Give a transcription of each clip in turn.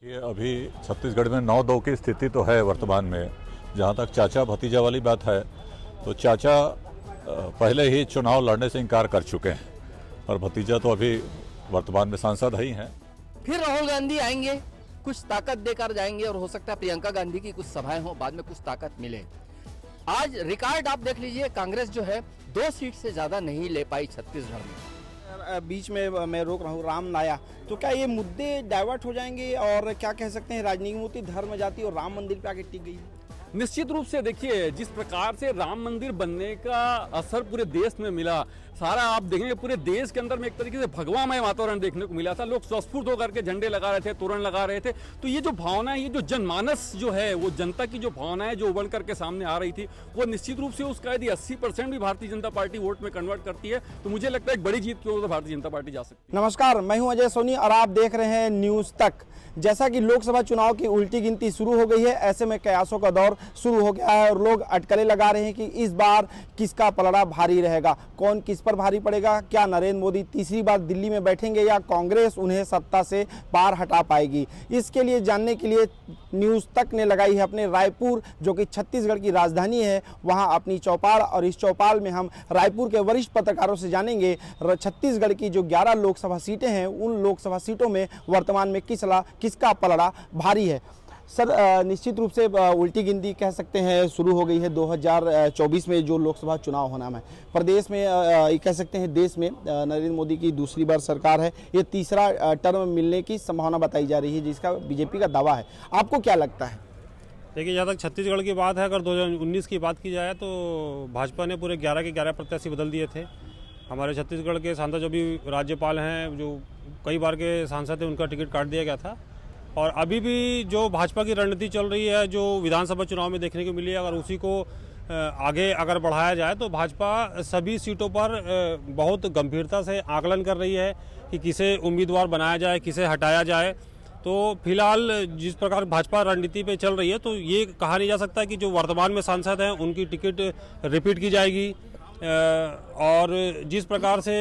ये अभी छत्तीसगढ़ में 9-2 की स्थिति तो है वर्तमान में। जहाँ तक चाचा भतीजा वाली बात है तो चाचा पहले ही चुनाव लड़ने से इनकार कर चुके हैं और भतीजा तो अभी वर्तमान में सांसद ही हैं। फिर राहुल गांधी आएंगे, कुछ ताकत देकर जाएंगे और हो सकता है प्रियंका गांधी की कुछ सभाएं हो, बाद में कुछ ताकत मिले। आज रिकॉर्ड आप देख लीजिए, कांग्रेस जो है 2 सीट से ज्यादा नहीं ले पाई छत्तीसगढ़ में। बीच में मैं रोक रहा हूँ, राम नाया, तो क्या ये मुद्दे डाइवर्ट हो जाएंगे और क्या कह सकते हैं राजनीतिक मुद्दे धर्म जाति और राम मंदिर पे आके टिक गई? निश्चित रूप से देखिए, जिस प्रकार से राम मंदिर बनने का असर पूरे देश में मिला, सारा आप देखेंगे पूरे देश के अंदर में एक तरीके से भगवामय वातावरण देखने को मिला था। लोग स्वस्फूर्त होकर के झंडे लगा रहे थे, तोरण लगा रहे थे। तो ये जो भावना है, ये जो जनमानस जो है, वो जनता की जो भावना है जो उबल करके सामने आ रही थी, वो निश्चित रूप से उसका यदि 80% भी भारतीय जनता पार्टी वोट में कन्वर्ट करती है तो मुझे लगता है एक बड़ी जीत की ओर भारतीय जनता पार्टी जा सकती है। नमस्कार, मैं हूं अजय सोनी और आप देख रहे हैं न्यूज तक। जैसा कि लोकसभा चुनाव की उल्टी गिनती शुरू हो गई है, ऐसे में कयासों का दौर शुरू हो गया है और लोग अटकलें लगा रहे हैं कि इस बार किसका पलड़ा भारी रहेगा, कौन किस पर भारी पड़ेगा। क्या नरेंद्र मोदी तीसरी बार दिल्ली में बैठेंगे या कांग्रेस उन्हें सत्ता से बाहर हटा पाएगी? इसके लिए जानने के लिए न्यूज तक ने लगाई है अपने रायपुर, जो कि छत्तीसगढ़ की राजधानी है, वहां अपनी चौपाल। और इस चौपाल में हम रायपुर के वरिष्ठ पत्रकारों से जानेंगे छत्तीसगढ़ की जो 11 लोकसभा सीटें हैं, उन लोकसभा सीटों में वर्तमान में किसका पलड़ा भारी है। सर, निश्चित रूप से उल्टी गिनती कह सकते हैं शुरू हो गई है 2024 में जो लोकसभा चुनाव होना है। प्रदेश में ये कह सकते हैं देश में नरेंद्र मोदी की दूसरी बार सरकार है, ये तीसरा टर्म मिलने की संभावना बताई जा रही है, जिसका बीजेपी का दावा है। आपको क्या लगता है? देखिए, जहाँ तक छत्तीसगढ़ की बात है, अगर 2019 की बात की जाए तो भाजपा ने पूरे 11 के 11 प्रत्याशी बदल दिए थे। हमारे छत्तीसगढ़ के सांसद जो भी राज्यपाल हैं, जो कई बार के सांसद थे, उनका टिकट काट दिया गया था। और अभी भी जो भाजपा की रणनीति चल रही है, जो विधानसभा चुनाव में देखने को मिली है, अगर उसी को आगे अगर बढ़ाया जाए तो भाजपा सभी सीटों पर बहुत गंभीरता से आकलन कर रही है कि किसे उम्मीदवार बनाया जाए, किसे हटाया जाए। तो फिलहाल जिस प्रकार भाजपा रणनीति पे चल रही है, तो ये कहा नहीं जा सकता कि जो वर्तमान में सांसद हैं उनकी टिकट रिपीट की जाएगी। और जिस प्रकार से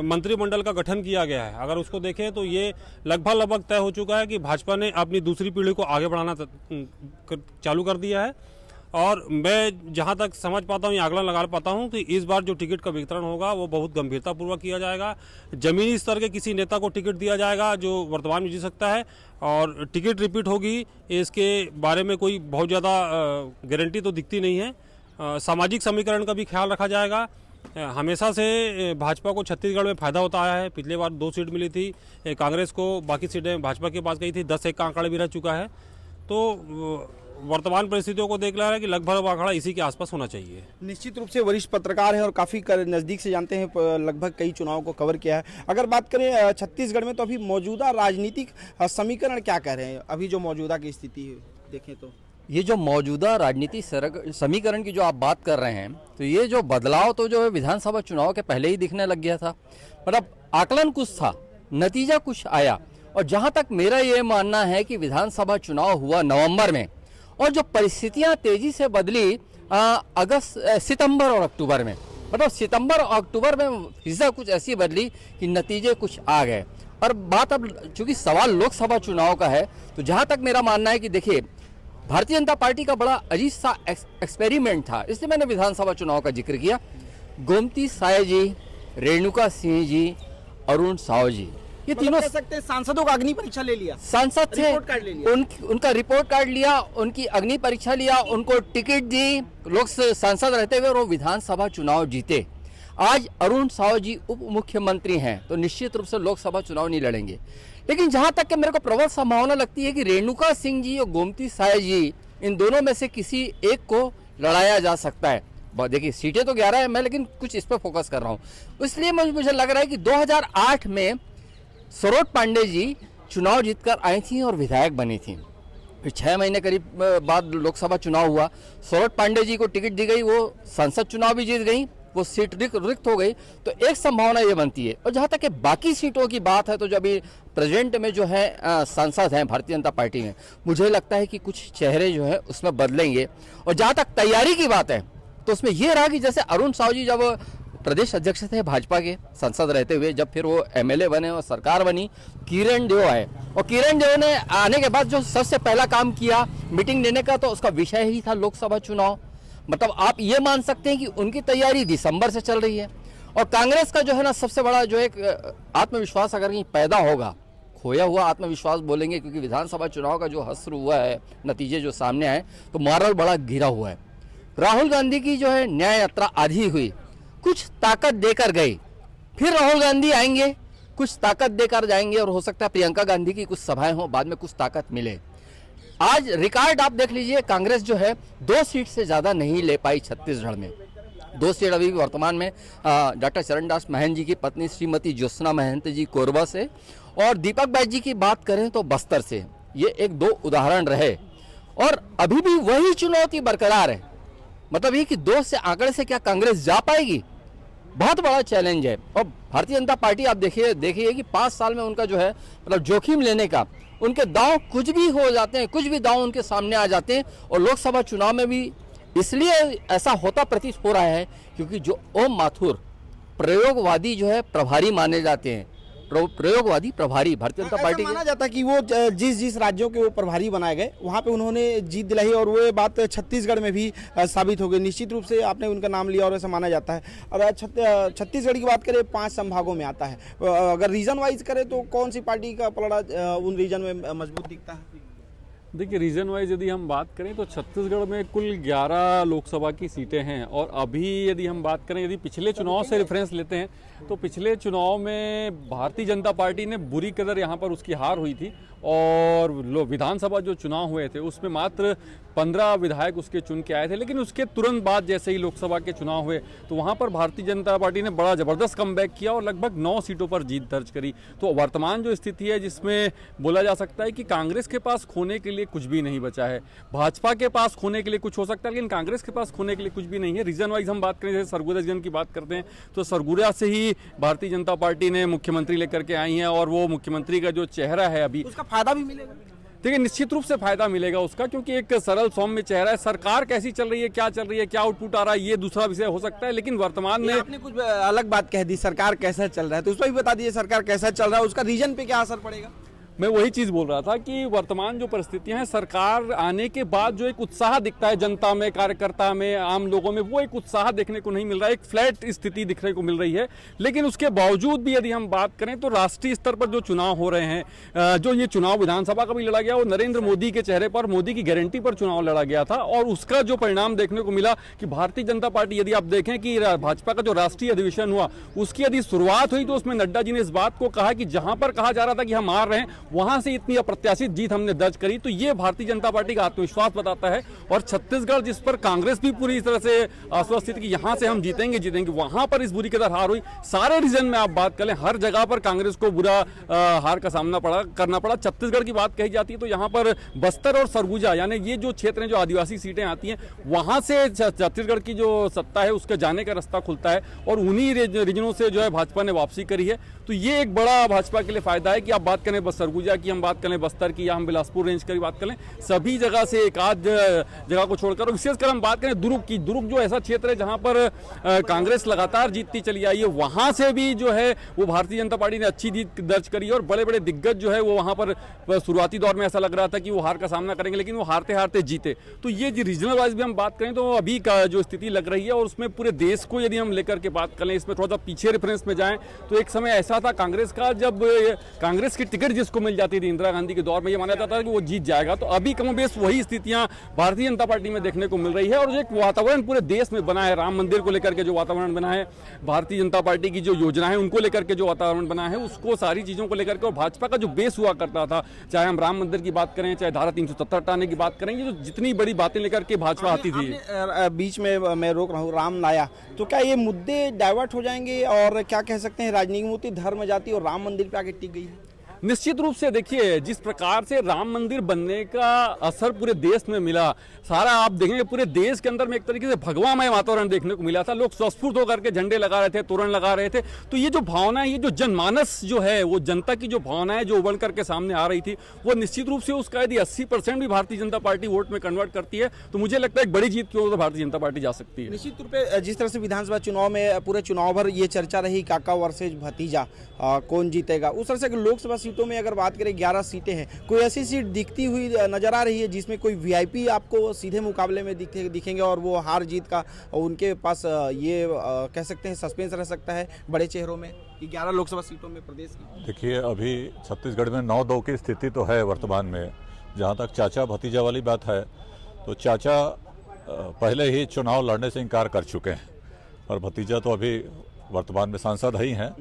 मंत्रिमंडल का गठन किया गया है, अगर उसको देखें तो ये लगभग तय हो चुका है कि भाजपा ने अपनी दूसरी पीढ़ी को आगे बढ़ाना चालू कर दिया है। और मैं जहां तक समझ पाता हूं, आकलन लगा पाता हूं कि इस बार जो टिकट का वितरण होगा वो बहुत गंभीरतापूर्वक किया जाएगा। जमीनी स्तर के किसी नेता को टिकट दिया जाएगा जो वर्तमान में जीत सकता है, और टिकट रिपीट होगी इसके बारे में कोई बहुत ज़्यादा गारंटी तो दिखती नहीं है। सामाजिक समीकरण का भी ख्याल रखा जाएगा। हमेशा से भाजपा को छत्तीसगढ़ में फायदा होता आया है। पिछले बार 2 सीट मिली थी कांग्रेस को, बाकी सीटें भाजपा के पास गई थी। 10-1 का आंकड़ा भी रह चुका है। तो वर्तमान परिस्थितियों को देख रहा है कि लगभग आंकड़ा इसी के आसपास होना चाहिए। निश्चित रूप से वरिष्ठ पत्रकार हैं और काफ़ी नज़दीक से जानते हैं, लगभग कई चुनाव को कवर किया है। अगर बात करें छत्तीसगढ़ में, तो अभी मौजूदा राजनीतिक समीकरण क्या कह रहे हैं? अभी जो मौजूदा की स्थिति है देखें तो ये जो मौजूदा राजनीतिक समीकरण की जो आप बात कर रहे हैं, तो ये जो बदलाव तो जो है विधानसभा चुनाव के पहले ही दिखने लग गया था। मतलब आकलन कुछ था, नतीजा कुछ आया। और जहां तक मेरा ये मानना है कि विधानसभा चुनाव हुआ नवंबर में, और जो परिस्थितियां तेजी से बदली सितंबर और अक्टूबर में, मतलब सितंबर और अक्टूबर में फिजा कुछ ऐसी बदली कि नतीजे कुछ आ गए। और बात अब चूंकि सवाल लोकसभा चुनाव का है, तो जहां तक मेरा मानना है कि देखिए, भारतीय जनता पार्टी का बड़ा अजीज सा एक्सपेरिमेंट था, इसलिए मैंने विधानसभा चुनाव का जिक्र किया। गोमती साय जी, रेणुका सिंह जी, अरुण साव जी, ये तीनों कह सकते हैं सांसदों का अग्नि परीक्षा ले लिया, सांसद थे, उनका रिपोर्ट कार्ड लिया, उनकी अग्नि परीक्षा लिया, उनको टिकट दी, लोग सांसद रहते हुए और वो विधानसभा चुनाव जीते। आज अरुण साव जी उप मुख्यमंत्री हैं, तो निश्चित रूप से लोकसभा चुनाव नहीं लड़ेंगे। लेकिन जहां तक कि मेरे को प्रबल संभावना लगती है कि रेणुका सिंह जी और गोमती साय जी, इन दोनों में से किसी एक को लड़ाया जा सकता है। देखिए, सीटें तो 11 है, मैं लेकिन कुछ इस पर फोकस कर रहा हूं। इसलिए मुझे लग रहा है कि 2008 में सरोज पांडे जी चुनाव जीतकर आई थी और विधायक बनी थी। फिर 6 महीने करीब बाद लोकसभा चुनाव हुआ, सरोज पांडे जी को टिकट दी गई, वो संसद चुनाव भी जीत गई, वो सीट रिक्त हो गई। तो एक संभावना ये बनती है। और जहाँ तक बाकी सीटों की बात है, तो जो अभी प्रेजेंट में जो है सांसद हैं भारतीय जनता पार्टी में, मुझे लगता है कि कुछ चेहरे जो है उसमें बदलेंगे। और जहाँ तक तैयारी की बात है, तो उसमें ये रहा कि जैसे अरुण साव जी जब प्रदेश अध्यक्ष थे भाजपा के सांसद रहते हुए, जब फिर वो एमएलए बने और सरकार बनी, किरण देव आए और किरण देव ने आने के बाद जो सबसे पहला काम किया मीटिंग लेने का, तो उसका विषय ही था लोकसभा चुनाव। मतलब आप ये मान सकते हैं कि उनकी तैयारी दिसंबर से चल रही है। और कांग्रेस का जो है ना सबसे बड़ा जो एक आत्मविश्वास अगर कहीं पैदा होगा, खोया हुआ आत्मविश्वास बोलेंगे, क्योंकि विधानसभा चुनाव का जो हश्र हुआ है, नतीजे जो सामने आए, तो मॉरल बड़ा गिरा हुआ है। राहुल गांधी की जो है न्याय यात्रा आधी हुई, कुछ ताकत देकर गए, फिर राहुल गांधी आएंगे, कुछ ताकत देकर जाएंगे, और हो सकता है प्रियंका गांधी की कुछ सभाएं हो, बाद में कुछ ताकत मिले। आज रिकॉर्ड आप देख लीजिए, कांग्रेस जो है 2 सीट से ज्यादा नहीं ले पाई छत्तीसगढ़ में। 2 सीट अभी वर्तमान में डॉक्टर चरणदास महंत जी की पत्नी श्रीमती ज्योत्सना महंत जी कोरबा से, और दीपक बैज जी की बात करें तो बस्तर से। ये 1-2 उदाहरण रहे, और अभी भी वही चुनौती बरकरार है। मतलब ये कि 2 से आंकड़े से क्या कांग्रेस जा पाएगी, बहुत बड़ा चैलेंज है। और भारतीय जनता पार्टी आप देखिए कि 5 साल में उनका जो है मतलब जोखिम लेने का, उनके दांव कुछ भी हो जाते हैं, कुछ भी दांव उनके सामने आ जाते हैं। और लोकसभा चुनाव में भी इसलिए ऐसा होता प्रतीत हो रहा है क्योंकि जो ओम माथुर प्रयोगवादी जो है प्रभारी माने जाते हैं, प्रयोगवादी प्रभारी भारतीय जनता पार्टी माना जाता है कि वो जिस राज्यों के वो प्रभारी बनाए गए वहाँ पे उन्होंने जीत दिलाई, और वो बात छत्तीसगढ़ में भी साबित हो गई। निश्चित रूप से आपने उनका नाम लिया और ऐसा माना जाता है। और छत्तीसगढ़ की बात करें 5 संभागों में आता है, अगर रीजन वाइज करें तो कौन सी पार्टी का पलड़ा उन रीजन में मजबूत दिखता है? देखिए, रीजन वाइज यदि हम बात करें तो छत्तीसगढ़ में कुल 11 लोकसभा की सीटें हैं। और अभी यदि हम बात करें, यदि पिछले चुनाव से रेफरेंस लेते हैं तो पिछले चुनाव में भारतीय जनता पार्टी ने बुरी कदर यहाँ पर उसकी हार हुई थी। और विधानसभा जो चुनाव हुए थे उसमें मात्र 15 विधायक उसके चुन के आए थे। लेकिन उसके तुरंत बाद जैसे ही लोकसभा के चुनाव हुए तो वहाँ पर भारतीय जनता पार्टी ने बड़ा ज़बरदस्त कमबैक किया और लगभग 9 सीटों पर जीत दर्ज करी। तो वर्तमान जो स्थिति है जिसमें बोला जा सकता है कि कांग्रेस के पास खोने के लिए कुछ भी नहीं बचा है। भाजपा के पास खोने के लिए कुछ हो सकता है, लेकिन कांग्रेस के पास खोने के लिए कुछ भी नहीं है। रीजन वाइज हम बात करें, जैसे सरगुजा रीजन की बात करते हैं तो सरगुजा से ही भारतीय जनता पार्टी ने मुख्यमंत्री लेकर के आई है, और वो मुख्यमंत्री का जो चेहरा है अभी, उसका फायदा भी मिलेगा। देखिए, निश्चित रूप से फायदा मिलेगा उसका, क्योंकि एक सरल सौम्य चेहरा है। सरकार कैसी चल रही है, क्या चल रही है, क्या आउटपुट आ रहा है, ये दूसरा विषय हो सकता है, लेकिन वर्तमान में आपने कुछ अलग बात कह दी, सरकार कैसा चल रहा है, तो उस पर भी बता दीजिए सरकार कैसा चल रहा है, उसका रीजन पे क्या असर पड़ेगा? मैं वही चीज बोल रहा था कि वर्तमान जो परिस्थितियां हैं, सरकार आने के बाद जो एक उत्साह दिखता है जनता में, कार्यकर्ता में, आम लोगों में, वो एक उत्साह देखने को नहीं मिल रहा है। एक फ्लैट स्थिति दिखने को मिल रही है। लेकिन उसके बावजूद भी यदि हम बात करें तो राष्ट्रीय स्तर पर जो चुनाव हो रहे हैं, जो ये चुनाव विधानसभा का भी लड़ा गया, वो नरेंद्र मोदी के चेहरे पर, मोदी की गारंटी पर चुनाव लड़ा गया था। और उसका जो परिणाम देखने को मिला कि भारतीय जनता पार्टी, यदि आप देखें कि भाजपा का जो राष्ट्रीय अधिवेशन हुआ उसकी यदि शुरुआत हुई तो उसमें नड्डा जी ने इस बात को कहा कि जहां पर कहा जा रहा था कि हम हार रहे हैं, वहां से इतनी अप्रत्याशित जीत हमने दर्ज करी। तो ये भारतीय जनता पार्टी का आत्मविश्वास बताता है। और छत्तीसगढ़, जिस पर कांग्रेस भी पूरी तरह से आश्वस्त थी कि यहां से हम जीतेंगे, वहां पर इस बुरी कदर हार हुई। सारे रीजन में आप बात करें, हर जगह पर कांग्रेस को बुरा हार का सामना करना पड़ा। छत्तीसगढ़ की बात कही जाती है तो यहां पर बस्तर और सरगुजा, यानी ये जो क्षेत्र हैं, जो आदिवासी सीटें आती हैं, वहां से छत्तीसगढ़ की जो सत्ता है उसके जाने का रास्ता खुलता है। और उन्हीं रीजनों से जो है भाजपा ने वापसी करी है। तो ये एक बड़ा भाजपा के लिए फायदा है कि आप बात करें सरगुजा की, हम बात करें बस्तर की, या हम बिलासपुर रेंज की बात करें, सभी जगह से एक आध जगह को छोड़कर, विशेषकर हम बात करें दुर्ग की, दुर्ग जो ऐसा क्षेत्र है जहां पर कांग्रेस लगातार जीतती चली आई है, वहां से भी जो है वो भारतीय जनता पार्टी ने अच्छी जीत दर्ज करी। और बड़े बड़े दिग्गज जो है वो वहां पर शुरुआती दौर में ऐसा लग रहा था कि वो हार का सामना करेंगे, लेकिन वो हारते हारते जीते। तो ये रीजनल वाइज भी हम बात करें तो अभी का जो स्थिति लग रही है, और उसमें पूरे देश को यदि हम लेकर के बात करें, इसमें थोड़ा सा पीछे रेफरेंस में जाएं तो एक समय ऐसा था कांग्रेस का, जब कांग्रेस की टिकट जिसको मिल जाती थी इंदिरा गांधी के दौर में, ये माना जाता था कि वो जीत जाएगा। तो अभी कमोबेश वही स्थितियां भारतीय जनता पार्टी में देखने को मिल रही है। और जो एक वातावरण पूरे देश में बना है, राम मंदिर को लेकर के जो वातावरण बना है, भारतीय जनता पार्टी की जो योजना है उनको लेकर के जो वातावरण बना है, उसको सारी चीजों को लेकर के, और भाजपा का जो बेस हुआ करता था, चाहे हम राम मंदिर की बात करें, चाहे धारा 370 हटाने की बात करें, ये जो जितनी बड़ी बातें लेकर के भाजपा आती थी। बीच में मैं रोक रहा हूँ, राम लाया, तो क्या ये मुद्दे डाइवर्ट हो जाएंगे? और क्या कह सकते हैं, राजनीति धर्म, जाति और राम मंदिर पे आके टिक गई है? निश्चित रूप से देखिए जिस प्रकार से राम मंदिर बनने का असर पूरे देश में मिला, सारा आप देखेंगे पूरे देश के अंदर में एक तरीके से भगवामय वातावरण देखने को मिला था। लोग स्वस्फूर्त होकर के झंडे लगा रहे थे, तोरण लगा रहे थे। तो ये जो भावना है, ये जो जनमानस जो है, वो जनता की जो भावना है जो उबल करके सामने आ रही थी, वो निश्चित रूप से उसका यदि 80% भी भारतीय जनता पार्टी वोट में कन्वर्ट करती है तो मुझे लगता है एक बड़ी जीत की ओर भारतीय जनता पार्टी जा सकती है। निश्चित रूप पे जिस तरह से विधानसभा चुनाव में पूरे चुनाव भर ये चर्चा रही काका वर्सेज भतीजा, कौन जीतेगा, उस तरह से लोकसभा सीटों में अगर बात करें 11 सीटें हैं, कोई ऐसी सीट दिखती हुई नजर आ रही है जिसमें कोई वीआईपी आपको सीधे मुकाबले में दिखेंगे और वो हार जीत का उनके पास ये कह सकते हैं सस्पेंस रह सकता है बड़े चेहरों में कि 11 लोकसभा सीटों में प्रदेश की? देखिए, अभी छत्तीसगढ़ में 9-2 की स्थिति तो है वर्तमान में। जहाँ तक चाचा भतीजा वाली बात है तो चाचा पहले ही चुनाव लड़ने से इनकार कर चुके हैं और भतीजा तो अभी वर्तमान में सांसद ही हैं।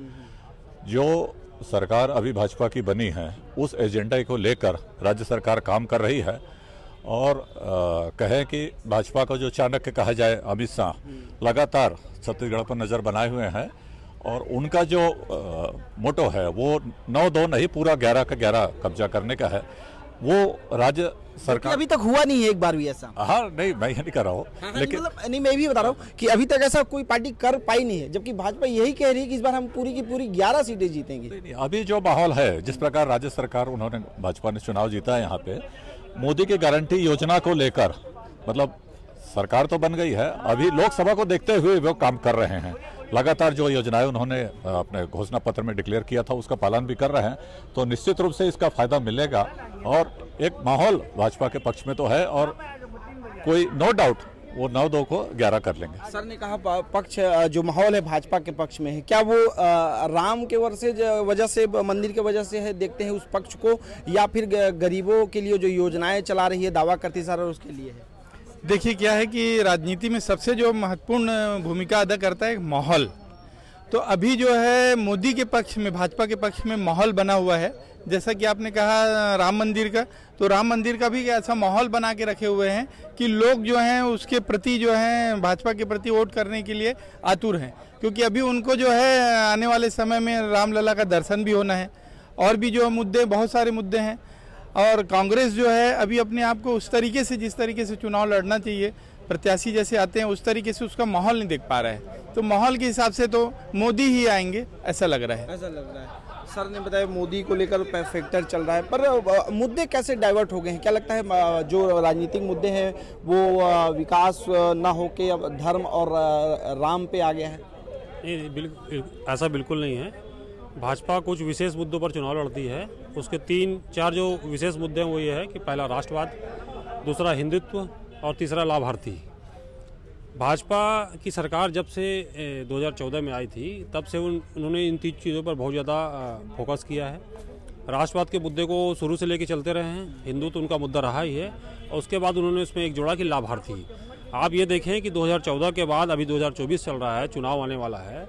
जो सरकार अभी भाजपा की बनी है उस एजेंडा को लेकर राज्य सरकार काम कर रही है और कहें कि भाजपा का जो चाणक्य कहा जाए अमित शाह लगातार छत्तीसगढ़ पर नज़र बनाए हुए हैं और उनका जो मोटो है वो 9-2 नहीं, पूरा 11 का 11 कब्जा करने का है। वो राज्य सरकार अभी तक हुआ नहीं है एक बार भी ऐसा। हाँ, नहीं, मैं ये नहीं कर रहा हूँ, लेकिन नहीं, मैं भी बता रहा हूँ कि अभी तक ऐसा कोई पार्टी कर पाई नहीं है, जबकि भाजपा यही कह रही है कि इस बार हम पूरी की पूरी 11 सीटें जीतेंगे। अभी जो माहौल है, जिस प्रकार राज्य सरकार उन्होंने भाजपा ने चुनाव जीता है यहाँ पे, मोदी की गारंटी योजना को लेकर, मतलब सरकार तो बन गई है, अभी लोकसभा को देखते हुए वो काम कर रहे हैं। लगातार जो योजनाएं उन्होंने अपने घोषणा पत्र में डिक्लेयर किया था उसका पालन भी कर रहे हैं, तो निश्चित रूप से इसका फायदा मिलेगा और एक माहौल भाजपा के पक्ष में तो है और कोई नो डाउट वो 9-2 को 11 कर लेंगे। सर ने कहा पक्ष जो माहौल है भाजपा के पक्ष में है, क्या वो राम के वजह से मंदिर के वजह से है देखते हैं उस पक्ष को, या फिर गरीबों के लिए जो योजनाएं चला रही है दावा करती सर उसके लिए है? देखिए, क्या है कि राजनीति में सबसे जो महत्वपूर्ण भूमिका अदा करता है माहौल। तो अभी जो है मोदी के पक्ष में, भाजपा के पक्ष में माहौल बना हुआ है। जैसा कि आपने कहा राम मंदिर का, तो राम मंदिर का भी ऐसा माहौल बना के रखे हुए हैं कि लोग जो हैं उसके प्रति जो हैं भाजपा के प्रति वोट करने के लिए आतुर हैं, क्योंकि अभी उनको जो है आने वाले समय में रामलला का दर्शन भी होना है और भी जो मुद्दे, बहुत सारे मुद्दे हैं। और कांग्रेस जो है अभी अपने आप को उस तरीके से, जिस तरीके से चुनाव लड़ना चाहिए, प्रत्याशी जैसे आते हैं उस तरीके से उसका माहौल नहीं देख पा रहा है। तो माहौल के हिसाब से तो मोदी ही आएंगे ऐसा लग रहा है। ऐसा लग रहा है। सर ने बताया मोदी को लेकर फैक्टर चल रहा है, पर मुद्दे कैसे डाइवर्ट हो गए हैं? क्या लगता है जो राजनीतिक मुद्दे हैं वो विकास ना होके अब धर्म और राम पे आ गया है? नहीं, ऐसा बिल्कुल नहीं है। भाजपा कुछ विशेष मुद्दों पर चुनाव लड़ती है। उसके 3-4 जो विशेष मुद्दे हैं वो ये है कि पहला राष्ट्रवाद, दूसरा हिंदुत्व और तीसरा लाभार्थी। भाजपा की सरकार जब से 2014 में आई थी तब से उन्होंने इन 3 चीज़ों पर बहुत ज़्यादा फोकस किया है। राष्ट्रवाद के मुद्दे को शुरू से लेकर चलते रहे हैं, हिंदुत्व उनका मुद्दा रहा ही है, और उसके बाद उन्होंने उसमें एक जोड़ा कि लाभार्थी। आप ये देखें कि 2014 के बाद अभी 2024 चल रहा है, चुनाव आने वाला है,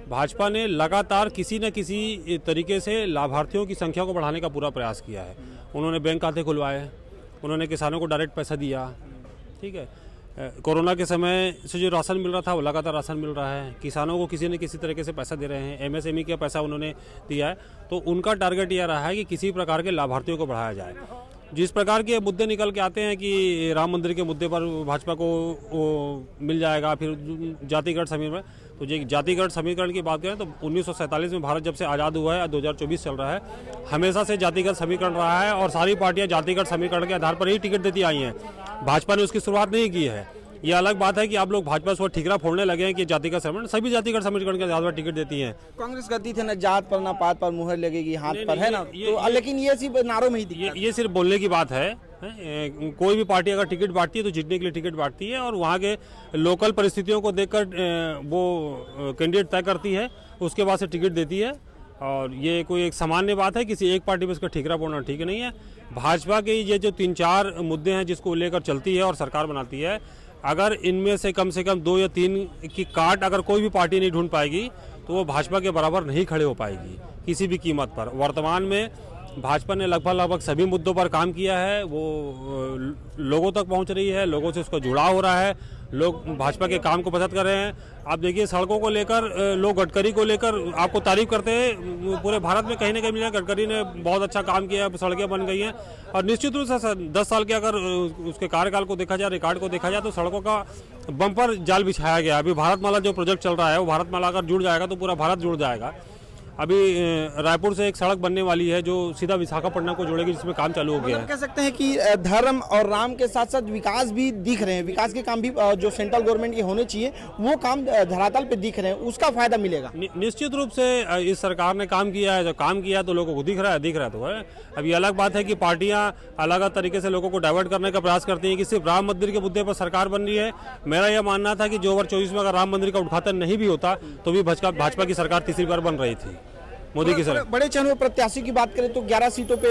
भाजपा ने लगातार किसी न किसी तरीके से लाभार्थियों की संख्या को बढ़ाने का पूरा प्रयास किया है। उन्होंने बैंक खाते खुलवाए, उन्होंने किसानों को डायरेक्ट पैसा दिया, ठीक है। कोरोना के समय से जो राशन मिल रहा था वो लगातार राशन मिल रहा है, किसानों को किसी न किसी तरीके से पैसा दे रहे हैं, एमएसएमई का पैसा उन्होंने दिया है। तो उनका टारगेट यह रहा है कि किसी प्रकार के लाभार्थियों को बढ़ाया जाए। जिस प्रकार के मुद्दे निकल के आते हैं कि राम मंदिर के मुद्दे पर भाजपा को वो मिल जाएगा, फिर जातिगत समीकरण, तो जो जातिगत समीकरण की बात करें तो 1947 में भारत जब से आज़ाद हुआ है, 2024 चल रहा है, हमेशा से जातिगत समीकरण रहा है और सारी पार्टियां जातिगत समीकरण के आधार पर ही टिकट देती आई हैं। भाजपा ने उसकी शुरुआत नहीं की है। ये अलग बात है कि आप लोग भाजपा से ठीकरा फोड़ने लगे हैं कि जातिगत समीकरण, सभी जातिगत समीकरण के आधार पर टिकट देती हैं। कांग्रेस कहती थी ना जात पर ना पात पर मुहर लगेगी, हाथ पर है ना, तो लेकिन ये सिर्फ नारों में ही दिखता है। ये सिर्फ बोलने की बात है। कोई भी पार्टी अगर टिकट बांटती है तो जीतने के लिए टिकट बांटती है और वहाँ के लोकल परिस्थितियों को देखकर वो कैंडिडेट तय करती है, उसके बाद से टिकट देती है। और ये कोई एक सामान्य बात है, किसी एक पार्टी पर इसका ठीकरा फोड़ना ठीक नहीं है। भाजपा के ये जो 3-4 मुद्दे हैं जिसको लेकर चलती है और सरकार बनाती है, अगर इनमें से कम 2 या 3 की काट अगर कोई भी पार्टी नहीं ढूंढ पाएगी तो वो भाजपा के बराबर नहीं खड़े हो पाएगी किसी भी कीमत पर। वर्तमान में भाजपा ने लगभग सभी मुद्दों पर काम किया है। वो लोगों तक पहुंच रही है, लोगों से उसका जुड़ाव हो रहा है, लोग भाजपा के काम को पसंद कर रहे हैं। आप देखिए सड़कों को लेकर लोग गडकरी को लेकर आपको तारीफ करते हैं। पूरे भारत में कहीं ना कहीं मिला गडकरी ने बहुत अच्छा काम किया है, सड़कें बन गई हैं। और निश्चित रूप से 10 साल के अगर उसके कार्यकाल को देखा जाए, रिकॉर्ड को देखा जाए, तो सड़कों का बम्पर जाल बिछाया गया। अभी भारतमाला जो प्रोजेक्ट चल रहा है, वो भारतमाला अगर जुड़ जाएगा तो पूरा भारत जुड़ जाएगा। अभी रायपुर से एक सड़क बनने वाली है जो सीधा विशाखापट्टनम को जोड़ेगी, जिसमें काम चालू हो गया है। कह सकते हैं कि धर्म और राम के साथ साथ विकास भी दिख रहे हैं, विकास के काम भी जो सेंट्रल गवर्नमेंट के होने चाहिए वो काम धरातल पे दिख रहे हैं, उसका फायदा मिलेगा। निश्चित रूप से इस सरकार ने काम किया है, जब काम किया तो लोगों को दिख रहा है तो है। अभी अलग बात है कि पार्टियां अलग अलग तरीके से लोगों को डाइवर्ट करने का प्रयास करती हैं कि सिर्फ राम मंदिर के मुद्दे पर सरकार बन रही है। मेरा यह मानना था कि 2024 में अगर राम मंदिर का उद्घाटन नहीं भी होता तो भी भाजपा की सरकार तीसरी बार बन रही थी, मोदी की सरकार। बड़े चरण में प्रत्याशी की बात करें तो 11 सीटों पे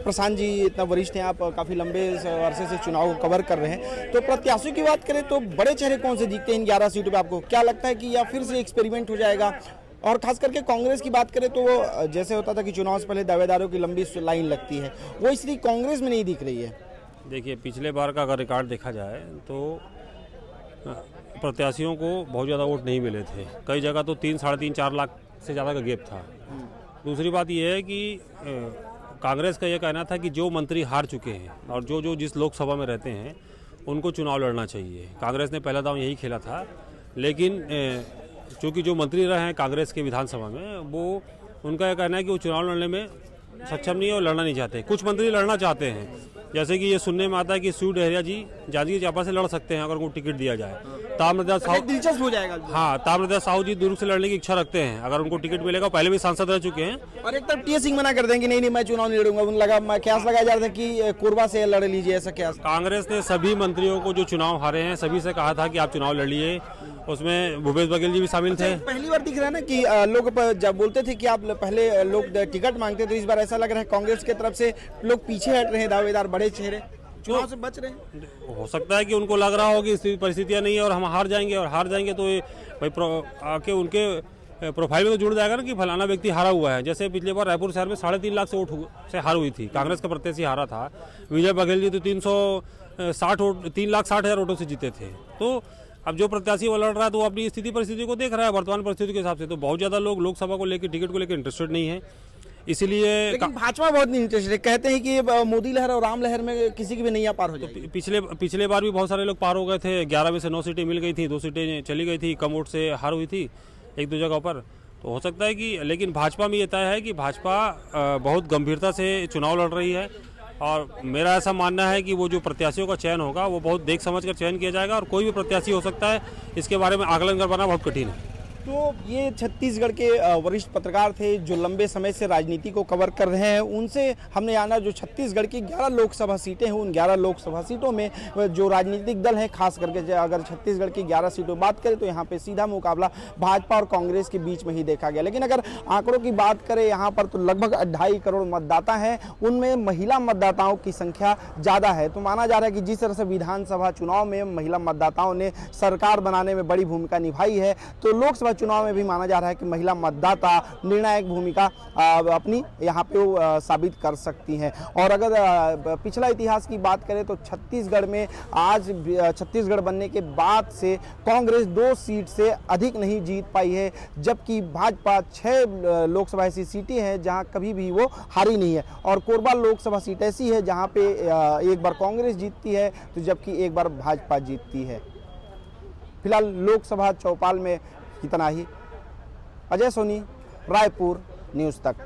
प्रशांत जी इतना वरिष्ठ हैं, आप काफी लंबे अरसे से चुनाव को कवर कर रहे हैं, तो प्रत्याशियों की बात करें तो बड़े चेहरे कौन से दिखते हैं इन 11 सीटों पे? आपको क्या लगता है कि या फिर से एक्सपेरिमेंट हो जाएगा? और खास करके कांग्रेस की बात करें तो वो जैसे होता था कि चुनाव से पहले दावेदारों की लंबी लाइन लगती है, वो इसलिए कांग्रेस में नहीं दिख रही है। देखिए पिछले बार का अगर रिकॉर्ड देखा जाए तो प्रत्याशियों को बहुत ज़्यादा वोट नहीं मिले थे। कई जगह तो 3-4.5 लाख से ज़्यादा का गैप था। दूसरी बात यह है कि कांग्रेस का यह कहना था कि जो मंत्री हार चुके हैं और जो जिस लोकसभा में रहते हैं उनको चुनाव लड़ना चाहिए। कांग्रेस ने पहला दांव यही खेला था, लेकिन चूँकि जो मंत्री रहे हैं कांग्रेस के विधानसभा में, वो उनका यह कहना है कि वो चुनाव लड़ने में सक्षम नहीं है और लड़ना नहीं चाहते। कुछ मंत्री लड़ना चाहते हैं, जैसे कि ये सुनने में आता है कि शिव डहरिया जी जांजगीर चांपा से लड़ सकते हैं अगर उनको टिकट दिया जाए। ताम्रध्वज साहू दिलचस्प हो जाएगा। हाँ, ताम्रध्वज साहू जी दुर्ग से लड़ने की इच्छा रखते हैं अगर उनको टिकट मिलेगा, पहले भी सांसद रह चुके हैं। और एक तरफ टी सिंह मना कर देंगे, नहीं मैं चुनाव नहीं लड़ूंगा। उन्हें लगा क्यास लगाया जा रहा था कि कोरबा से लड़ लीजिए, ऐसा क्या? कांग्रेस ने सभी मंत्रियों को जो चुनाव हारे हैं सभी से कहा था कि आप चुनाव लड़ लिए। उसमें भूपेश बघेल जी भी शामिल थे। पहली बार दिख रहा है ना कि लोग जब बोलते थे कि आप पहले लोग टिकट मांगते, तो इस बार ऐसा लग रहा है कांग्रेस की तरफ से लोग पीछे हट रहे हैं, दावेदार बड़े चेहरे चुनाव से बच रहे हैं। हो सकता है कि उनको लग रहा हो कि इस परिस्थितियां नहीं है और हम हार जाएंगे, और हार जाएंगे तो भाई आके उनके प्रोफाइल में तो जुड़ जाएगा ना कि फलाना व्यक्ति हारा हुआ है। जैसे पिछले बार रायपुर शहर में 3.5 लाख से वोट से हार हुई थी, कांग्रेस का प्रत्याशी हारा था। विजय बघेल जी तो 3,60,000 वोटों से जीते थे। तो अब जो प्रत्याशी वो लड़ रहा है तो वो अपनी परिस्थिति को देख रहा है वर्तमान परिस्थिति के हिसाब से। तो बहुत ज्यादा लोग लोकसभा को लेकर, टिकट को लेकर इंटरेस्टेड नहीं है, इसीलिए भाजपा बहुत नहीं इंटरेस्टेड। कहते हैं कि मोदी लहर और राम लहर में किसी की भी नैया पार हो जाएगी। पिछले बार भी बहुत सारे लोग पार हो गए थे। 11 में से 9 सीटें मिल गई थी, 2 सीटें चली गई थी, कम वोट से हार हुई थी 1-2 जगह पर। तो हो सकता है कि, लेकिन भाजपा में ये तय है कि भाजपा बहुत गंभीरता से चुनाव लड़ रही है। और मेरा ऐसा मानना है कि वो जो प्रत्याशियों का चयन होगा वो बहुत देख समझ कर चयन किया जाएगा, और कोई भी प्रत्याशी हो सकता है, इसके बारे में आकलन कर पाना बहुत कठिन है। तो ये छत्तीसगढ़ के वरिष्ठ पत्रकार थे जो लंबे समय से राजनीति को कवर कर रहे हैं। उनसे हमने जाना जो छत्तीसगढ़ की 11 लोकसभा सीटें हैं, उन 11 लोकसभा सीटों में जो राजनीतिक दल हैं, खास करके अगर छत्तीसगढ़ की 11 सीटों की बात करें तो यहाँ पे सीधा मुकाबला भाजपा और कांग्रेस के बीच में ही देखा गया। लेकिन अगर आंकड़ों की बात करें यहाँ पर तो लगभग 2.5 करोड़ मतदाता हैं, उनमें महिला मतदाताओं की संख्या ज़्यादा है। तो माना जा रहा है कि जिस तरह से विधानसभा चुनाव में महिला मतदाताओं ने सरकार बनाने में बड़ी भूमिका निभाई है, तो लोकसभा चुनाव में भी माना जा रहा है कि महिला मतदाता निर्णायक भूमिका अपनी यहाँ पे साबित कर सकती हैं। और अगर पिछला इतिहास की बात करें तो छत्तीसगढ़ में आज छत्तीसगढ़ बनने के बाद से कांग्रेस 2 सीट से अधिक नहीं जीत पाई है, जबकि भाजपा 6 लोकसभा ऐसी सीटें हैं जहां कभी भी वो हारी नहीं है। और कोरबा लोकसभा सीट ऐसी है जहां पे एक बार कांग्रेस जीतती है तो जबकि एक बार भाजपा जीतती है। फिलहाल लोकसभा चौपाल में इतना ही। अजय सोनी, रायपुर, न्यूज़ तक।